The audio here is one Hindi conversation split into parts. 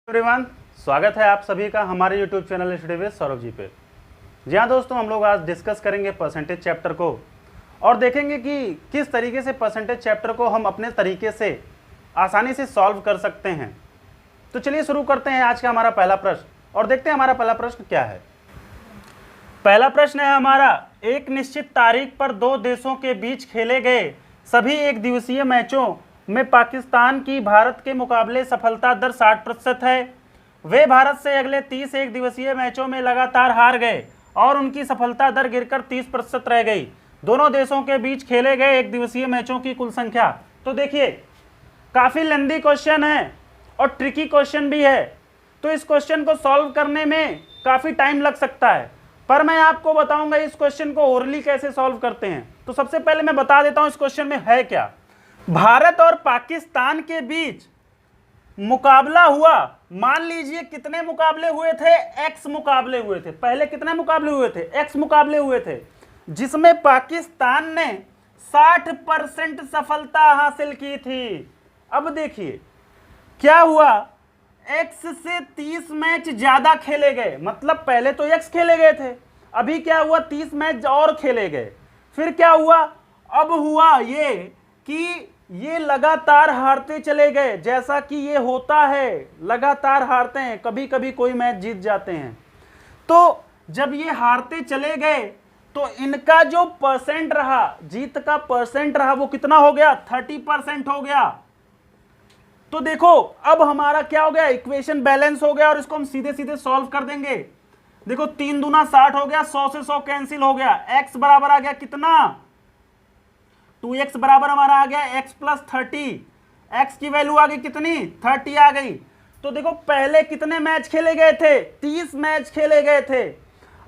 एवरीवन, स्वागत है आप सभी का हमारे YouTube channel study with Saurabh ji पे। जी हाँ दोस्तों, हम लोग आज डिस्कस करेंगे परसेंटेज चैप्टर को और देखेंगे कि किस तरीके से परसेंटेज चैप्टर को हम अपने तरीके से आसानी से सॉल्व कर सकते हैं। तो चलिए शुरू करते हैं आज का हमारा पहला प्रश्न और देखते हैं हमारा पहला प्रश्न क्या है। पहला प्रश्न है हमारा, एक निश्चित तारीख पर दो देशों के बीच खेले गए सभी एक दिवसीय मैचों में पाकिस्तान की भारत के मुकाबले सफलता दर 60% है। वे भारत से अगले 30 एक दिवसीय मैचों में लगातार हार गए और उनकी सफलता दर गिरकर 30% रह गई। दोनों देशों के बीच खेले गए एक दिवसीय मैचों की कुल संख्या। तो देखिए, काफ़ी लेंदी क्वेश्चन है और ट्रिकी क्वेश्चन भी है, तो इस क्वेश्चन को सॉल्व करने में काफ़ी टाइम लग सकता है, पर मैं आपको बताऊंगा इस क्वेश्चन को ओरली कैसे सॉल्व करते हैं। तो सबसे पहले मैं बता देता हूं इस क्वेश्चन में है क्या। भारत और पाकिस्तान के बीच मुकाबला हुआ, मान लीजिए कितने मुकाबले हुए थे, एक्स मुकाबले हुए थे। पहले कितने मुकाबले हुए थे, एक्स मुकाबले हुए थे, जिसमें पाकिस्तान ने 60% सफलता हासिल की थी। अब देखिए क्या हुआ, एक्स से 30 मैच ज्यादा खेले गए, मतलब पहले तो एक्स खेले गए थे, अभी क्या हुआ 30 मैच और खेले गए। फिर क्या हुआ, अब हुआ ये कि ये लगातार हारते चले गए, जैसा कि ये होता है, लगातार हारते हैं, कभी कभी कोई मैच जीत जाते हैं। तो जब ये हारते चले गए तो इनका जो परसेंट रहा, जीत का परसेंट रहा, वो कितना हो गया, 30% हो गया। तो देखो अब हमारा क्या हो गया, इक्वेशन बैलेंस हो गया और इसको हम सीधे सीधे सॉल्व कर देंगे। देखो 3 दूना 60 हो गया, 100 से 100 कैंसिल हो गया, x बराबर आ गया कितना, 2x बराबर हमारा आ गया x प्लस 30। x की वैल्यू आ गई कितनी, 30 आ गई। तो देखो पहले कितने मैच खेले गए थे, 30 मैच खेले गए थे।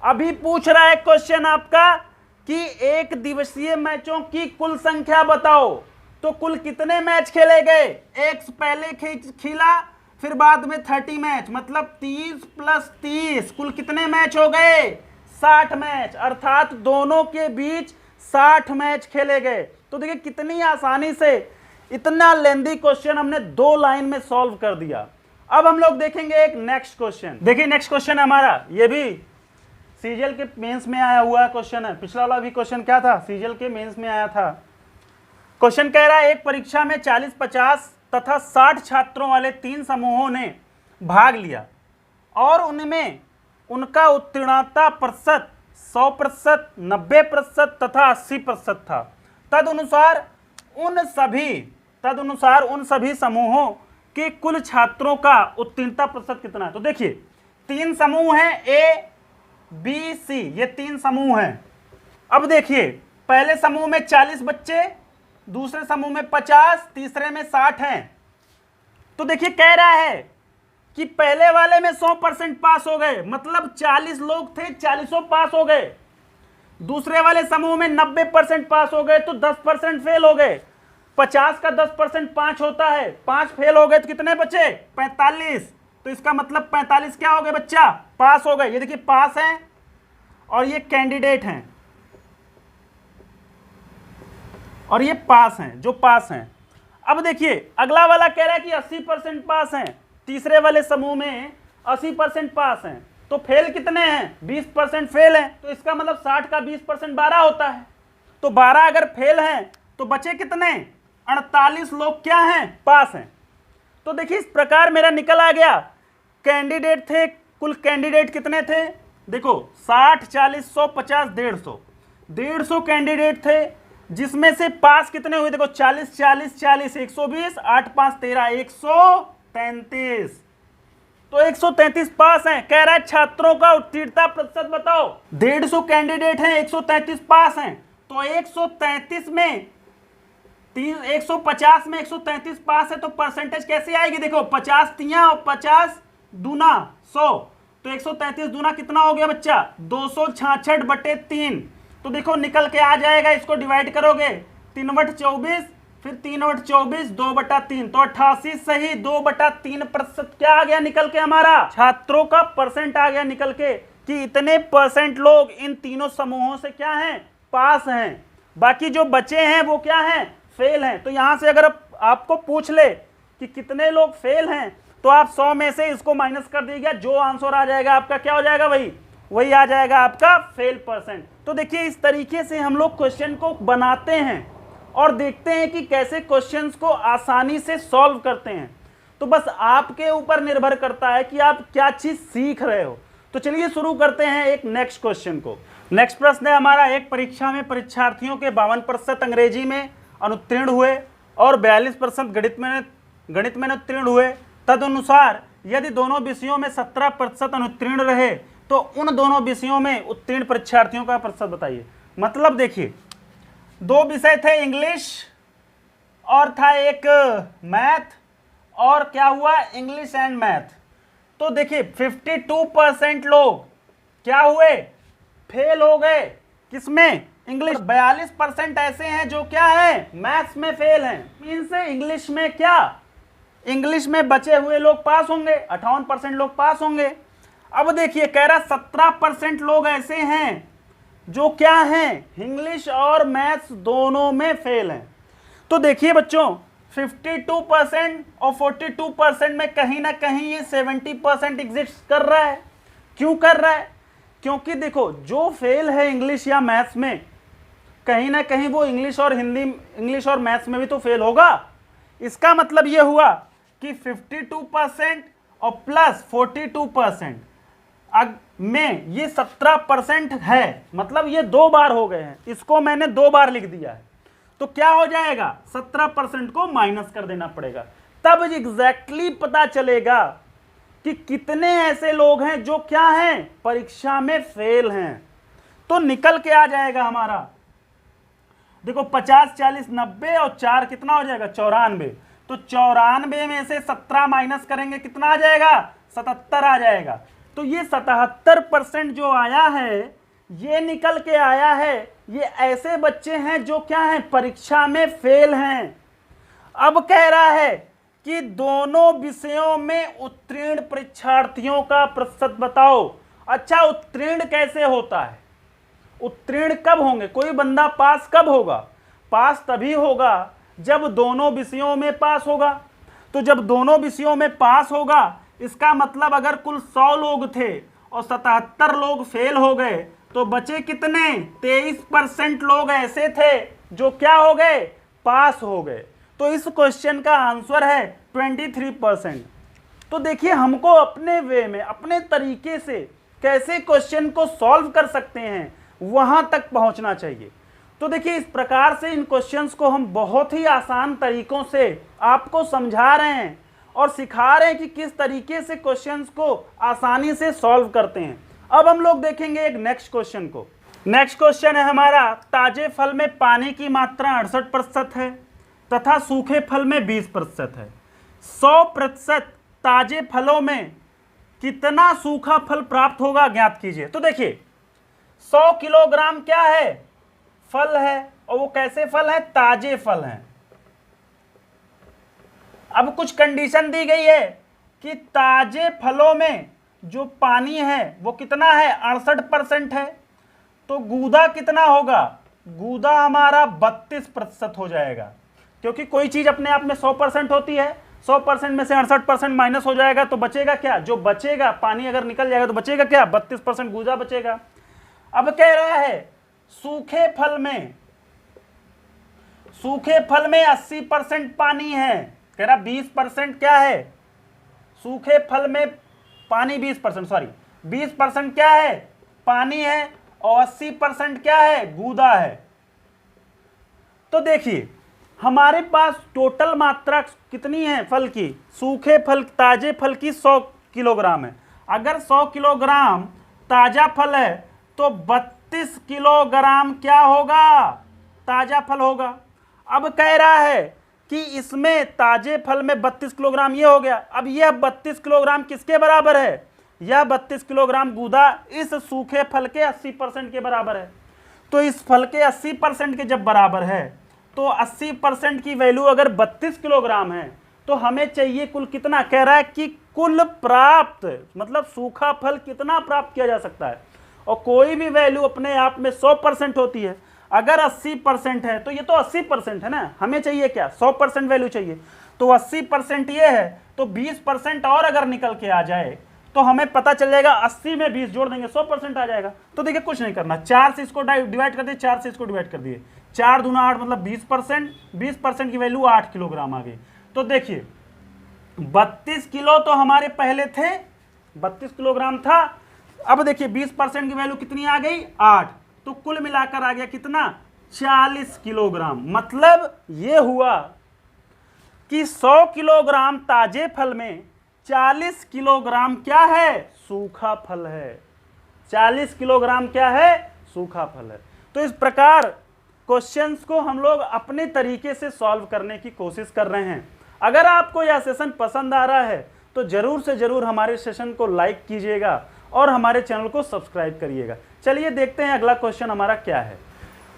अभी पूछ रहा है क्वेश्चन आपका कि एक दिवसीय मैचों की कुल संख्या बताओ। तो कुल कितने मैच खेले गए, x पहले खेला, फिर बाद में 30 मैच, मतलब 30 प्लस 30, कुल कितने मैच हो गए, 60 मैच, अर्थात दोनों के बीच 60 मैच खेले गए। तो देखिए कितनी आसानी से इतना लेंदी क्वेश्चन हमने 2 लाइन में सॉल्व कर दिया। अब हम लोग देखेंगे एक नेक्स्ट क्वेश्चन। देखिए नेक्स्ट क्वेश्चन हमारा, ये भी सीजीएल के मेंस में आया हुआ क्वेश्चन है। पिछला वाला भी क्वेश्चन क्या था, सीजीएल के मेंस में आया था। क्वेश्चन कह रहा है, एक परीक्षा में 40, 50 तथा 60 छात्रों वाले 3 समूहों ने भाग लिया और उनमें उनका उत्तीर्णता प्रतिशत 100%, 90% तथा 80% था। तदनुसार उन सभी समूहों के कुल छात्रों का उत्तीर्णता प्रतिशत कितना है। तो देखिए 3 समूह हैं, ए बी सी, ये 3 समूह हैं। अब देखिए पहले समूह में 40 बच्चे, दूसरे समूह में 50, तीसरे में 60 हैं। तो देखिए कह रहा है कि पहले वाले में 100% पास हो गए, मतलब 40 लोग थे, 40 पास हो गए। दूसरे वाले समूह में 90% पास हो गए, तो 10% फेल हो गए। 50 का 10% 5 होता है, 5 फेल हो गए तो कितने बचे, 45। तो इसका मतलब 45 क्या हो गए बच्चा, पास हो गए। ये देखिए पास हैं और ये कैंडिडेट हैं और ये पास हैं, जो पास हैं। अब देखिए अगला वाला कह रहा है कि 80% पास हैं, तीसरे वाले समूह में 80% पास हैं, तो फेल कितने हैं, 20% फेल हैं। तो इसका मतलब 60 का 20% 12 होता है। तो 12 अगर फेल हैं तो बचे कितने, 48 लोग क्या हैं, पास हैं। तो देखिए इस प्रकार मेरा निकल आ गया, कैंडिडेट थे, कुल कैंडिडेट कितने थे, देखो 60, 40, 100, 50, 150 कैंडिडेट थे, जिसमें से पास कितने हुए, देखो 40, 40, 40, 120, 8, 5, 13, 133। तो 133 पास हैं। कह रहा है छात्रों का उत्तीर्णता प्रतिशत बताओ। 150 कैंडिडेट हैं, 133 पास हैं, तो 133 में 150 में 133 पास है, तो परसेंटेज कैसे आएगी, देखो 50 तियां और 50 दूना 100, तो 133 दूना कितना हो गया बच्चा, 266/3। तो देखो निकल के आ जाएगा, इसको डिवाइड करोगे 3/24, फिर 3/24, 2/3, तो 88 सही, 2/3% क्या आ गया निकल के, हमारा छात्रों का परसेंट आ गया निकल के कि इतने परसेंट लोग इन तीनों समूहों से क्या हैं, पास हैं। बाकी जो बचे हैं वो क्या हैं, फेल हैं। तो यहां से अगर आपको पूछ ले कि कितने लोग फेल हैं, तो आप 100 में से इसको माइनस कर दीजिए, जो आंसर आ जाएगा आपका क्या हो जाएगा, वही आ जाएगा आपका फेल परसेंट। तो देखिए इस तरीके से हम लोग क्वेश्चन को बनाते हैं और देखते हैं कि कैसे क्वेश्चंस को आसानी से सॉल्व करते हैं। तो बस आपके ऊपर निर्भर करता है कि आप क्या चीज सीख रहे हो। तो चलिए शुरू करते हैं एक नेक्स्ट क्वेश्चन को। नेक्स्ट प्रश्न है हमारा, एक परीक्षा में परीक्षार्थियों के 52% अंग्रेजी में अनुत्तीर्ण हुए और 42% गणित में अनुत्तीर्ण हुए। तदनुसार यदि दोनों विषयों में 17% अनुत्तीर्ण रहे तो उन दोनों विषयों में उत्तीर्ण परीक्षार्थियों का प्रतिशत बताइए। मतलब देखिए, दो विषय थे, इंग्लिश और था एक मैथ, और क्या हुआ, इंग्लिश एंड मैथ। तो देखिए 52% लोग क्या हुए, फेल हो गए, किसमें, इंग्लिश। 42% ऐसे हैं जो क्या है, मैथ्स में फेल हैं। मीन्स इंग्लिश में क्या, इंग्लिश में बचे हुए लोग पास होंगे, 58% लोग पास होंगे। अब देखिए कह रहा 17% लोग ऐसे हैं जो क्या हैं, इंग्लिश और मैथ्स दोनों में फेल हैं। तो देखिए बच्चों 52% और 42% में कहीं ना कहीं ये 70% एग्जिस्ट कर रहा है। क्यों कर रहा है, क्योंकि देखो जो फेल है इंग्लिश या मैथ्स में, कहीं ना कहीं वो इंग्लिश और मैथ्स में भी तो फेल होगा। इसका मतलब ये हुआ कि 52% और प्लस 42% में ये 17% है, मतलब ये 2 बार हो गए हैं। इसको मैंने 2 बार लिख दिया है, तो क्या हो जाएगा, 17% को माइनस कर देना पड़ेगा। तब एग्जैक्टली पता चलेगा कि कितने ऐसे लोग हैं जो क्या हैं, परीक्षा में फेल हैं। तो निकल के आ जाएगा हमारा, देखो 50, 40, 90 और 4 कितना हो जाएगा, 94। तो 94 में से 17 माइनस करेंगे, कितना आ जाएगा, 77 आ जाएगा। तो ये 77% जो आया है, ये निकल के आया है, ये ऐसे बच्चे हैं जो क्या हैं, परीक्षा में फेल हैं। अब कह रहा है कि दोनों विषयों में उत्तीर्ण परीक्षार्थियों का प्रतिशत बताओ। अच्छा, उत्तीर्ण कैसे होता है, उत्तीर्ण कब होंगे, कोई बंदा पास कब होगा, पास तभी होगा जब दोनों विषयों में पास होगा। तो जब दोनों विषयों में पास होगा, इसका मतलब अगर कुल 100 लोग थे और 77 लोग फेल हो गए, तो बचे कितने, 23% लोग ऐसे थे जो क्या हो गए, पास हो गए। तो इस क्वेश्चन का आंसर है 23%। तो देखिए हमको अपने वे में, अपने तरीके से कैसे क्वेश्चन को सॉल्व कर सकते हैं, वहां तक पहुंचना चाहिए। तो देखिए इस प्रकार से इन क्वेश्चंस को हम बहुत ही आसान तरीकों से आपको समझा रहे हैं और सिखा रहे हैं कि किस तरीके से क्वेश्चंस को आसानी से सॉल्व करते हैं। अब हम लोग देखेंगे एक नेक्स्ट क्वेश्चन को। नेक्स्ट क्वेश्चन है हमारा, ताजे फल में पानी की मात्रा 68% है तथा सूखे फल में 20% है। 100% ताजे फलों में कितना सूखा फल प्राप्त होगा, ज्ञात कीजिए। तो देखिए 100 किलोग्राम क्या है, फल है, और वो कैसे फल है, ताजे फल हैं। अब कुछ कंडीशन दी गई है कि ताजे फलों में जो पानी है वो कितना है, 68% है। तो गूदा कितना होगा, गूदा हमारा 32% हो जाएगा, क्योंकि कोई चीज अपने आप में 100% होती है। 100% में से 68% माइनस हो जाएगा तो बचेगा क्या, जो बचेगा, पानी अगर निकल जाएगा तो बचेगा क्या, 32% गूदा बचेगा। अब कह रहा है सूखे फल में 80% पानी है, कह रहा 20% क्या है, सूखे फल में पानी 20% क्या है, पानी है, और 80% क्या है, गूदा है। तो देखिए हमारे पास टोटल मात्रा कितनी है फल की, सूखे फल, ताजे फल की 100 किलोग्राम है। अगर 100 किलोग्राम ताजा फल है तो 32 किलोग्राम क्या होगा, ताजा फल होगा। अब कह रहा है कि इसमें ताजे फल में 32 किलोग्राम ये हो गया। अब यह 32 किलोग्राम किसके बराबर है, यह 32 किलोग्राम गूदा इस सूखे फल के 80% के बराबर है। तो इस फल के 80% के जब बराबर है, तो 80% की वैल्यू अगर 32 किलोग्राम है, तो हमें चाहिए कुल कितना, कह रहा है कि कुल प्राप्त, मतलब सूखा फल कितना प्राप्त किया जा सकता है। और कोई भी वैल्यू अपने आप में 100% होती है। अगर 80% है तो ये तो 80% है ना, हमें चाहिए क्या 100% वैल्यू चाहिए। तो 80% ये है, तो 20% और अगर निकल के आ जाए तो हमें पता चल जाएगा 80 में 20 जोड़ देंगे 100% आ जाएगा। तो देखिए कुछ नहीं करना, 4 से इसको डिवाइड कर दिए, 4 से इसको डिवाइड कर दिए, 4 दूना 8 मतलब 20%, 20% की वैल्यू 8 किलोग्राम आ गई। तो देखिए 32 किलो तो हमारे पहले थे, 32 किलोग्राम था। अब देखिए 20% की वैल्यू कितनी आ गई 8, तो कुल मिलाकर आ गया कितना 40 किलोग्राम। मतलब ये हुआ कि 100 किलोग्राम ताजे फल में 40 किलोग्राम क्या है सूखा फल है। 40 किलोग्राम क्या है सूखा फल है। तो इस प्रकार क्वेश्चंस को हम लोग अपने तरीके से सॉल्व करने की कोशिश कर रहे हैं। अगर आपको यह सेशन पसंद आ रहा है तो जरूर से जरूर हमारे सेशन को लाइक कीजिएगा और हमारे चैनल को सब्सक्राइब करिएगा। चलिए देखते हैं अगला क्वेश्चन हमारा क्या है।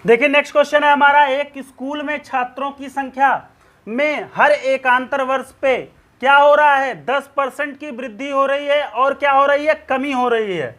देखिए नेक्स्ट क्वेश्चन है हमारा, एक स्कूल में छात्रों की संख्या में हर एकांतर वर्ष पे क्या हो रहा है 10% की वृद्धि हो रही है और क्या हो रही है कमी हो रही है।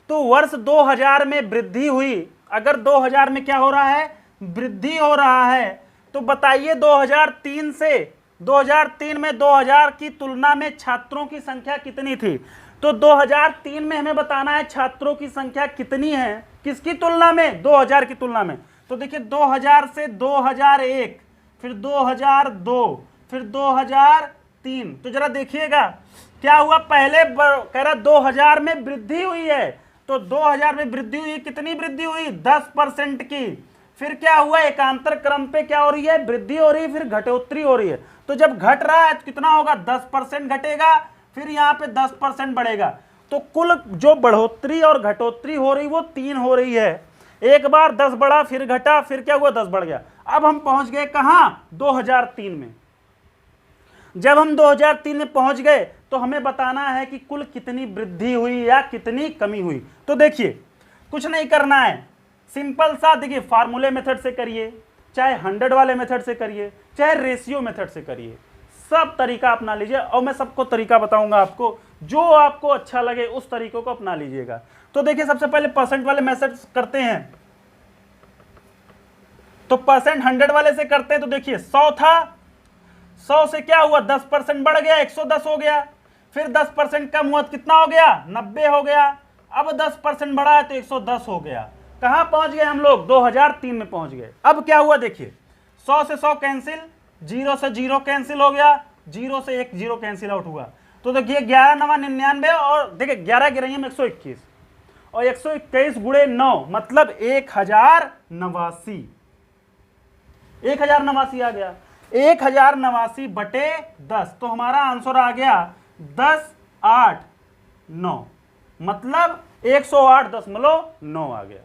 तो वर्ष 2000 में वृद्धि हुई, अगर 2000 में क्या हो रहा है वृद्धि हो रहा है, तो बताइए 2003 से 2003 में 2000 की तुलना में छात्रों की संख्या कितनी थी। तो 2003 में हमें बताना है छात्रों की संख्या कितनी है, किसकी तुलना में 2000 की तुलना में। तो देखिए 2000 से 2001, फिर 2002, फिर 2003, तो जरा देखिएगा क्या हुआ। पहले कह रहा 2000 में वृद्धि हुई है, तो 2000 में वृद्धि हुई, कितनी वृद्धि हुई 10% की। फिर क्या हुआ एकांतर क्रम पे क्या हो रही है वृद्धि हो रही है, फिर घटोत्तरी हो रही है। तो जब घट रहा है तो कितना होगा 10% घटेगा, फिर यहाँ पे 10% बढ़ेगा। तो कुल जो बढ़ोतरी और घटोत्तरी हो रही वो 3 हो रही है। एक बार 10 बढ़ा फिर घटा, फिर क्या हुआ 10 बढ़ गया। अब हम पहुंच गए कहां 2003 में। जब हम 2003 में पहुंच गए तो हमें बताना है कि कुल कितनी वृद्धि हुई या कितनी कमी हुई। तो देखिए कुछ नहीं करना है, सिंपल सा देखिए फार्मूले मेथड से करिए, चाहे 100 वाले मेथड से करिए, चाहे रेशियो मेथड से करिए, सब तरीका अपना लीजिए। और मैं सबको तरीका बताऊंगा आपको, जो आपको अच्छा लगे उस तरीकों को अपना लीजिएगा। तो देखिए सबसे पहले परसेंट वाले मेथड करते हैं। तो परसेंट 100 वाले से करते हैं। तो देखिए 100 था, 100 से क्या हुआ 10% बढ़ गया 110 हो गया, फिर 10% कम हुआ कितना हो गया 90 हो गया, अब 10% बढ़ा है तो 110 हो गया। कहां पहुंच गए हम लोग 2003 में पहुंच गए। अब क्या हुआ देखिए 100 से 100 कैंसिल, 0 से 0 कैंसिल हो गया, 0 से 1 0 कैंसिल आउट हुआ। तो देखिए 11 9 99 और देखिए 11 गिराइए 121 और 121 गुणे 9 मतलब 1089, 1089 आ गया। 1089 बटे 10, तो हमारा आंसर आ गया 10.89 मतलब 108.9 आ गया।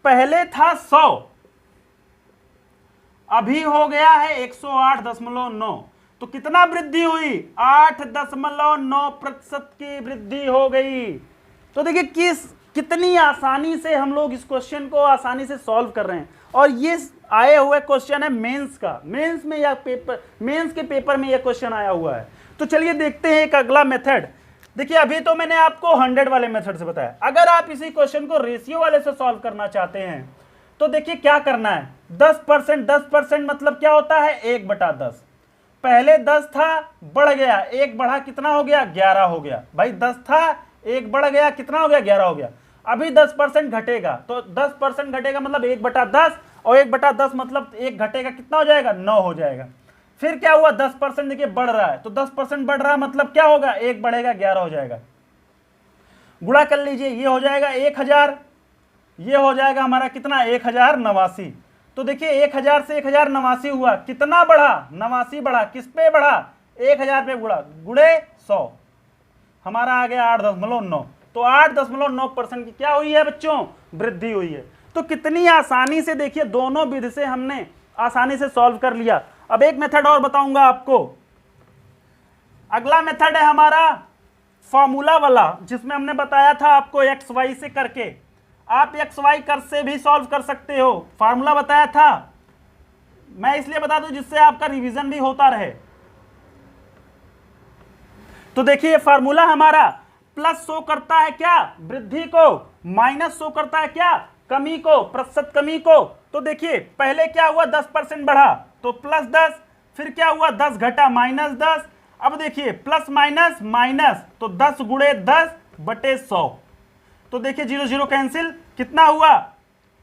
पहले था 100, अभी हो गया है 108.9, तो कितना वृद्धि हुई 8.9% की वृद्धि हो गई। तो देखिए कितनी आसानी से हम लोग इस क्वेश्चन को आसानी से सॉल्व कर रहे हैं। और ये आए हुए क्वेश्चन है मेंस का, मेंस में या पेपर, मेंस के पेपर में ये क्वेश्चन आया हुआ है। तो चलिए देखते हैं एक अगला मेथड। देखिए अभी तो मैंने आपको 100 वाले मेथड से बताया, अगर आप इसी क्वेश्चन को रेशियो वाले से सॉल्व करना चाहते हैं तो देखिए क्या करना है 10%, 10% मतलब क्या होता है 1/10। पहले 10 था बढ़ गया, 1 बढ़ा कितना हो गया 11 हो गया। भाई 10 था 1 बढ़ गया कितना हो गया 11 हो गया। अभी 10% घटेगा, तो 10% घटेगा मतलब 1/10 और 1/10 मतलब 1 घटेगा कितना हो जाएगा 9 हो जाएगा। फिर क्या हुआ 10% देखिए बढ़ रहा है, तो 10% बढ़ रहा है मतलब क्या होगा 1 बढ़ेगा 11 हो जाएगा। गुणा कर लीजिए, ये हो जाएगा 1000, ये हो जाएगा हमारा कितना 1089। तो देखिए 1000 से 1089 हुआ, कितना बढ़ा 89 बढ़ा, किस पे बढ़ा 1000 पे गुणा गुणे 100, हमारा आ गया 8.9। तो 8.9% की क्या हुई है बच्चों वृद्धि हुई है। तो कितनी आसानी से देखिए दोनों विधि से हमने आसानी से सॉल्व कर लिया। अब एक मेथड और बताऊंगा आपको। अगला मेथड है हमारा फॉर्मूला वाला, जिसमें हमने बताया था आपको एक्स वाई से करके, आप एक्स वाई कर से भी सॉल्व कर सकते हो। फार्मूला बताया था, मैं इसलिए बता दूं जिससे आपका रिवीजन भी होता रहे। तो देखिए फार्मूला हमारा प्लस शो करता है क्या वृद्धि को, माइनस शो करता है क्या कमी को, प्रतिशत कमी को, तो देखिए पहले क्या हुआ 10% बढ़ा तो +10, फिर क्या हुआ 10 घटा -10, अब देखिए प्लस माइनस माइनस, तो 10 गुणे 10 बटे 100, तो देखिए 0 0 कैंसिल, कितना हुआ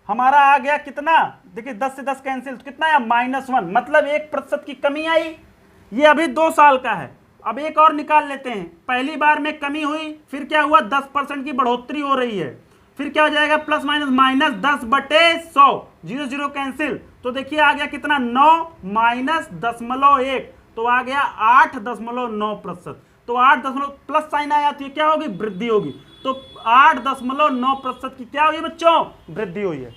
हमारा आ गया कितना, देखिए 10 से 10 कैंसिल, तो कितना आया -1, मतलब 1% की कमी आई। ये अभी 2 साल का है। अब एक और निकाल लेते हैं, पहली बार में कमी हुई, फिर क्या हुआ 10% की बढ़ोतरी हो रही है, फिर क्या हो जाएगा प्लस माइनस माइनस 10 बटे 100, 0 0 कैंसिल, तो देखिए आ गया कितना 9 माइनस 0.1, तो आ गया 8.9%, तो 8 प्लस साइन आया तो क्या होगी, वृद्धि होगी, तो 8.9% की क्या हुई बच्चों, वृद्धि हुई है।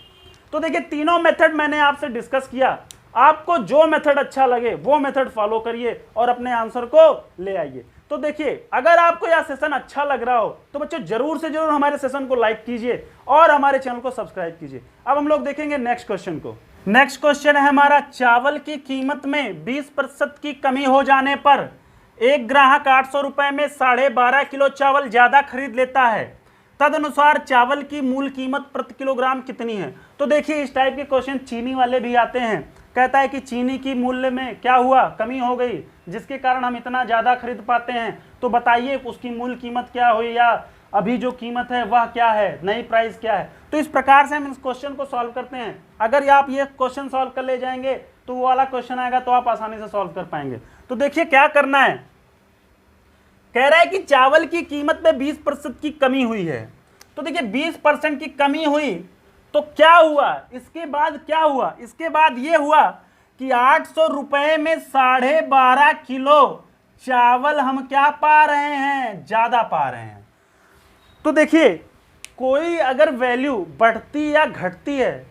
तो देखिए तीनों मेथड मैंने आपसे डिस्कस किया, आपको जो मेथड अच्छा लगे वो मेथड फॉलो करिए और अपने आंसर को ले आइए। तो देखिए अगर आपको यह सेशन अच्छा लग रहा हो तो बच्चों जरूर से जरूर हमारे सेशन को लाइक कीजिए और हमारे चैनल को सब्सक्राइब कीजिए। अब हम लोग देखेंगे नेक्स्ट क्वेश्चन को। नेक्स्ट क्वेश्चन है हमारा, चावल की कीमत में 20% की कमी हो जाने पर एक ग्राहक 800 रुपए में 12.5 किलो चावल ज्यादा खरीद लेता है, तदनुसार चावल की मूल कीमत प्रति किलोग्राम कितनी है। तो देखिए इस टाइप के क्वेश्चन चीनी वाले भी आते हैं, कहता है कि चीनी की मूल्य में क्या हुआ, कमी हो गई, जिसके कारण हम इतना ज़्यादा खरीद पाते हैं, तो बताइए उसकी मूल कीमत क्या हुई या अभी जो कीमत है वह क्या है, नई प्राइस क्या है। तो इस प्रकार से हम इस क्वेश्चन को सॉल्व करते हैं। अगर आप ये क्वेश्चन सॉल्व कर ले जाएंगे तो वो वाला क्वेश्चन आएगा तो आप आसानी से सॉल्व कर पाएंगे। तो देखिए क्या करना है, कह रहा है कि चावल की कीमत में 20% की कमी हुई है, तो देखिए 20% की कमी हुई तो क्या हुआ, इसके बाद क्या हुआ, इसके बाद ये हुआ कि 800 रुपए में 12.5 किलो चावल हम क्या पा रहे हैं, ज्यादा पा रहे हैं। तो देखिए कोई अगर वैल्यू बढ़ती या घटती है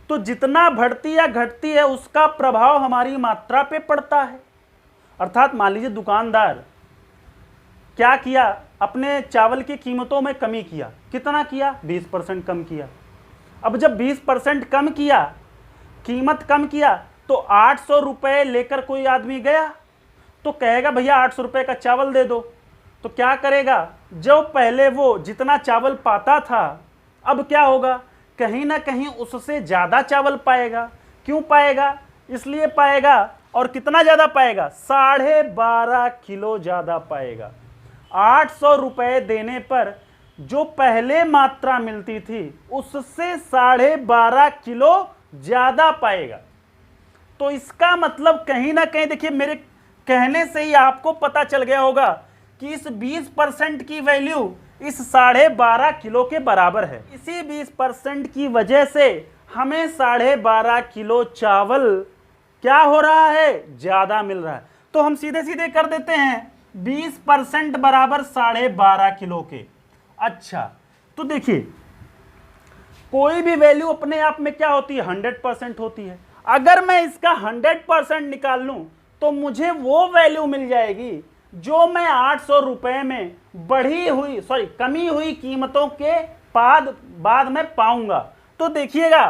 तो जितना बढ़ती या घटती है उसका प्रभाव हमारी मात्रा पे पड़ता है। अर्थात मान लीजिए दुकानदार क्या किया, अपने चावल की कीमतों में कमी किया, कितना किया, 20% कम किया। अब जब 20% कम किया, कीमत कम किया, तो 800 रुपए लेकर कोई आदमी गया तो कहेगा भैया 800 रुपए का चावल दे दो, तो क्या करेगा, जो पहले वो जितना चावल पाता था अब क्या होगा, कहीं ना कहीं उससे ज़्यादा चावल पाएगा। क्यों पाएगा, इसलिए पाएगा, और कितना ज़्यादा पाएगा, 12.5 किलो ज़्यादा पाएगा। 800 रुपए देने पर जो पहले मात्रा मिलती थी उससे 12.5 किलो ज़्यादा पाएगा। तो इसका मतलब कहीं ना कहीं देखिए मेरे कहने से ही आपको पता चल गया होगा कि इस 20% की वैल्यू इस 12.5 किलो के बराबर है। इसी 20% की वजह से हमें 12.5 किलो चावल क्या हो रहा है, ज़्यादा मिल रहा है। तो हम सीधे सीधे कर देते हैं 20% बराबर 12.5 किलो के। अच्छा तो देखिए कोई भी वैल्यू अपने आप में क्या होती है, 100% होती है। अगर मैं इसका 100% निकाल लूं तो मुझे वो वैल्यू मिल जाएगी जो मैं 800 रुपए में कमी हुई कीमतों के बाद में पाऊंगा। तो देखिएगा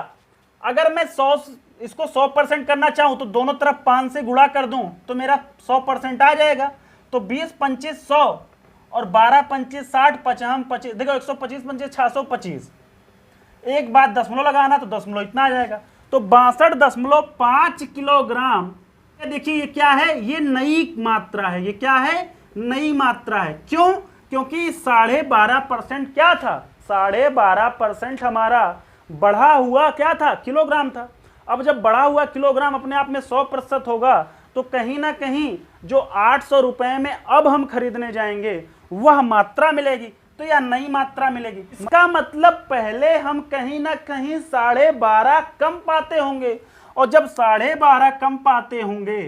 अगर मैं इसको 100% करना चाहूं तो दोनों तरफ 5 से गुणा कर दूं तो मेरा 100% आ जाएगा। तो 20 25 100 और 12 25 60 55 25, देखो 125 25 625, एक बात दशमलव लगाना तो दशमलव इतना आ जाएगा, तो 62.5 किलोग्राम। देखिए ये क्या है, ये नई मात्रा है, ये क्या है, नई मात्रा है। क्यों, क्योंकि 12.5% क्या था, 12.5% हमारा बढ़ा हुआ क्या था, किलोग्राम था। अब जब बढ़ा हुआ किलोग्राम अपने आप में 100% होगा तो कहीं ना कहीं जो 800 रुपए में अब हम खरीदने जाएंगे वह मात्रा मिलेगी, तो यह नई मात्रा मिलेगी। इसका मतलब पहले हम कहीं ना कहीं 12.5 कम पाते होंगे, और जब 12.5 कम पाते होंगे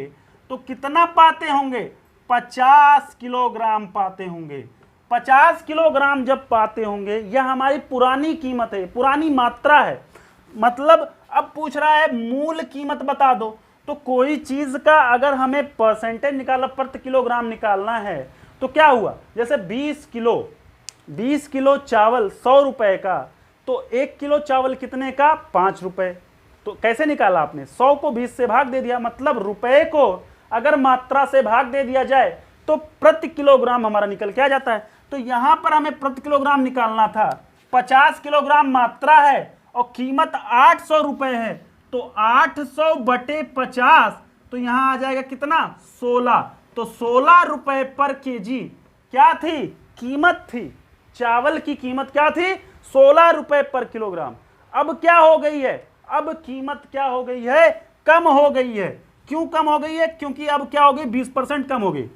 तो कितना पाते होंगे, 50 किलोग्राम पाते होंगे। 50 किलोग्राम जब पाते होंगे, यह हमारी पुरानी कीमत है, पुरानी मात्रा है। मतलब अब पूछ रहा है मूल कीमत बता दो, तो कोई चीज का अगर हमें परसेंटेज निकालना, प्रति किलोग्राम निकालना है, तो क्या हुआ, जैसे 20 किलो चावल 100 रुपए का, तो 1 किलो चावल कितने का, 5 रुपए। तो कैसे निकाला आपने, 100 को 20 से भाग दे दिया, मतलब रुपए को अगर मात्रा से भाग दे दिया जाए तो प्रति किलोग्राम हमारा निकल के आ जाता है। तो यहां पर हमें प्रति किलोग्राम निकालना था, 50 किलोग्राम मात्रा है और कीमत 800 रुपए है, तो 800 बटे 50, तो यहां आ जाएगा कितना 16। तो 16 रुपए पर केजी क्या थी, कीमत थी। चावल की कीमत क्या थी, 16 रुपए पर किलोग्राम। अब क्या हो गई है, अब कीमत क्या हो गई है, कम हो गई है। क्यों कम हो गई है, क्योंकि अब क्या हो गई, 20% कम हो गई।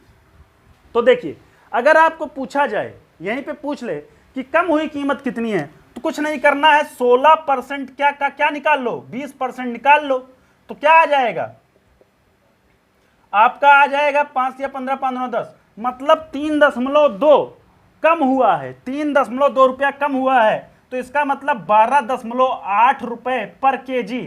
तो देखिए, अगर आपको पूछा जाए, यहीं पे पूछ ले कि कम हुई कीमत कितनी है, तो कुछ नहीं करना है, 16% क्या का क्या निकाल लो, 20% निकाल लो। तो क्या आ जाएगा आपका, आ जाएगा 5 या 15, 15, 10, मतलब 3.2 कम हुआ है, 3.2 रुपया कम हुआ है। तो इसका मतलब 12.8 रुपए पर केजी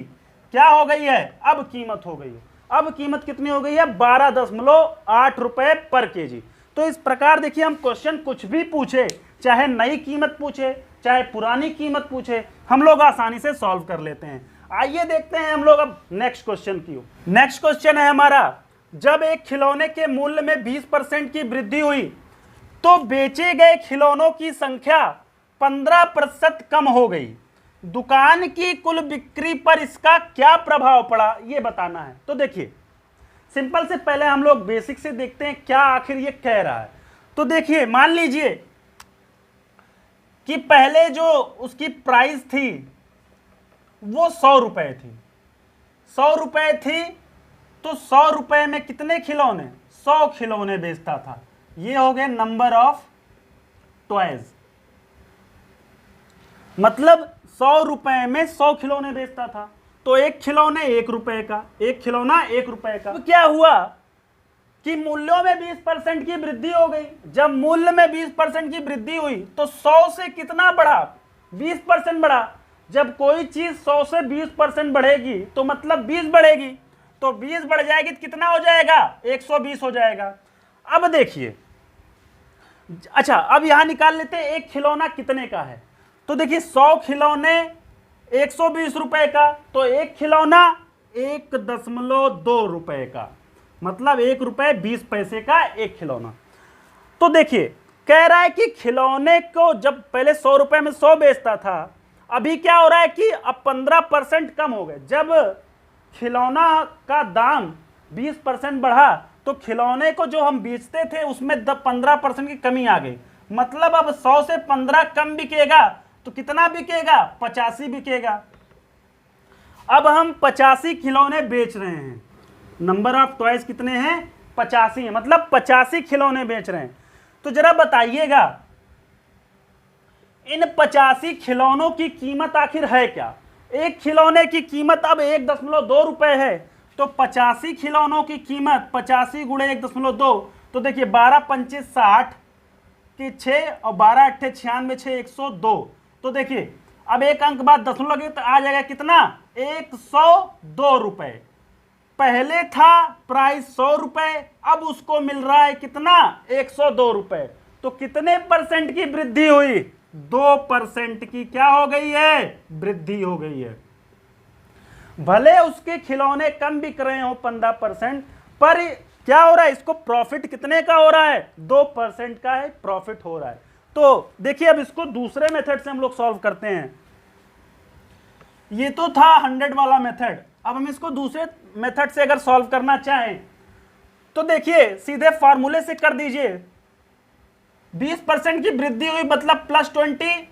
क्या हो गई है, अब कीमत हो गई है। अब कीमत कितनी हो गई है, 12.8 रुपए पर केजी। तो इस प्रकार देखिए, हम क्वेश्चन कुछ भी पूछे, चाहे नई कीमत पूछे चाहे पुरानी कीमत पूछे, हम लोग आसानी से सॉल्व कर लेते हैं। आइए देखते हैं हम लोग अब नेक्स्ट क्वेश्चन की। नेक्स्ट क्वेश्चन है हमारा, जब एक खिलौने के मूल्य में 20% की वृद्धि हुई तो बेचे गए खिलौनों की संख्या 15% कम हो गई। दुकान की कुल बिक्री पर इसका क्या प्रभाव पड़ा, यह बताना है। तो देखिए, सिंपल से पहले हम लोग बेसिक से देखते हैं क्या आखिर ये कह रहा है। तो देखिए, मान लीजिए कि पहले जो उसकी प्राइस थी वो 100 रुपए थी, 100 रुपए थी, तो 100 रुपए में कितने खिलौने, 100 खिलौने बेचता था। ये हो गए नंबर ऑफ टॉयज, मतलब 100 रुपए में 100 खिलौने बेचता था, तो एक खिलौने 1 रुपए का, एक खिलौना 1 रुपए का। तो क्या हुआ कि मूल्यों में 20% की वृद्धि हो गई। जब मूल्य में 20% की वृद्धि हुई तो 100 से कितना बढ़ा, 20% बढ़ा। जब कोई चीज 100 से 20% बढ़ेगी तो मतलब 20 बढ़ेगी, तो 20 बढ़ जाएगी तो कितना हो जाएगा, 120 हो जाएगा। अब देखिए, अच्छा अब यहां निकाल लेते हैं एक खिलौना कितने का है। तो देखिए, 100 खिलौने 120 रुपए का, तो एक खिलौना 1.2 रुपए का, मतलब 1 रुपए 20 पैसे का एक खिलौना। तो देखिए, कह रहा है कि खिलौने को जब पहले 100 रुपए में 100 बेचता था, अभी क्या हो रहा है कि अब 15% कम हो गए। जब खिलौना का दाम 20% बढ़ा तो खिलौने को जो हम बेचते थे उसमें 15% की कमी आ गई, मतलब अब 100 से 15 कम बिकेगा, तो कितना बिकेगा, 85 बिकेगा। अब हम 85 खिलौने बेच रहे हैं, नंबर ऑफ टॉयज कितने हैं, 85 है, मतलब 85 खिलौने बेच रहे हैं। तो जरा बताइएगा, इन 85 खिलौनों की कीमत आखिर है क्या। एक खिलौने की कीमत अब 1.2 रुपए है, तो 85 खिलौनों की कीमत 85 गुणे 1.2, तो देखिए 12 पंचे 60 की 6 और 12 अट्ठे 96, 6 102। तो देखिए, अब एक अंक बाद दशमलव लगे तो आ जाएगा कितना, 102 रुपए। पहले था प्राइस 100 रुपए, अब उसको मिल रहा है कितना, 102 रुपए। तो कितने परसेंट की वृद्धि हुई, 2% की क्या हो गई है, वृद्धि हो गई है। भले उसके खिलौने कम बिक रहे हो 15%, पर क्या हो रहा है, इसको प्रॉफिट कितने का हो रहा है, 2% का है प्रॉफिट हो रहा है। तो देखिए, अब इसको दूसरे मेथड से हम लोग सॉल्व करते हैं। ये तो था 100 वाला मेथड, अब हम इसको दूसरे मेथड से अगर सॉल्व करना चाहें तो देखिए, सीधे फार्मूले से कर दीजिए। 20% की वृद्धि हुई मतलब +20,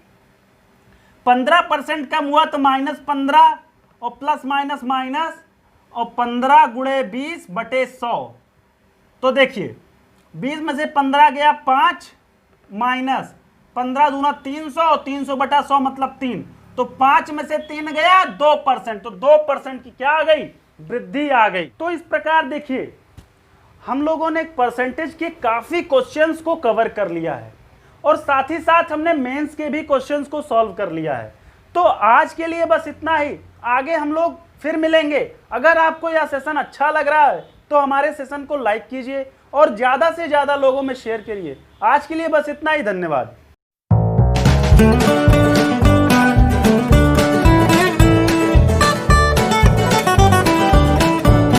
15% कम हुआ तो -15, और प्लस माइनस माइनस, और 15 गुणे 20 बटे 100। तो देखिए, 20 में से 15 गया 5, माइनस 15 दूना 300, और 300 बटा 100 मतलब 3, तो 5 में से 3 गया 2%, तो 2% की क्या आ गई, वृद्धि आ गई। तो इस प्रकार देखिए, हम लोगों ने परसेंटेज के काफी क्वेश्चंस को कवर कर लिया है, और साथ ही साथ हमने मेंस के भी क्वेश्चंस को सॉल्व कर लिया है। तो आज के लिए बस इतना ही, आगे हम लोग फिर मिलेंगे। अगर आपको यह सेशन अच्छा लग रहा है तो हमारे सेशन को लाइक कीजिए और ज़्यादा से ज़्यादा लोगों में शेयर करिए। आज के लिए बस इतना ही, धन्यवाद।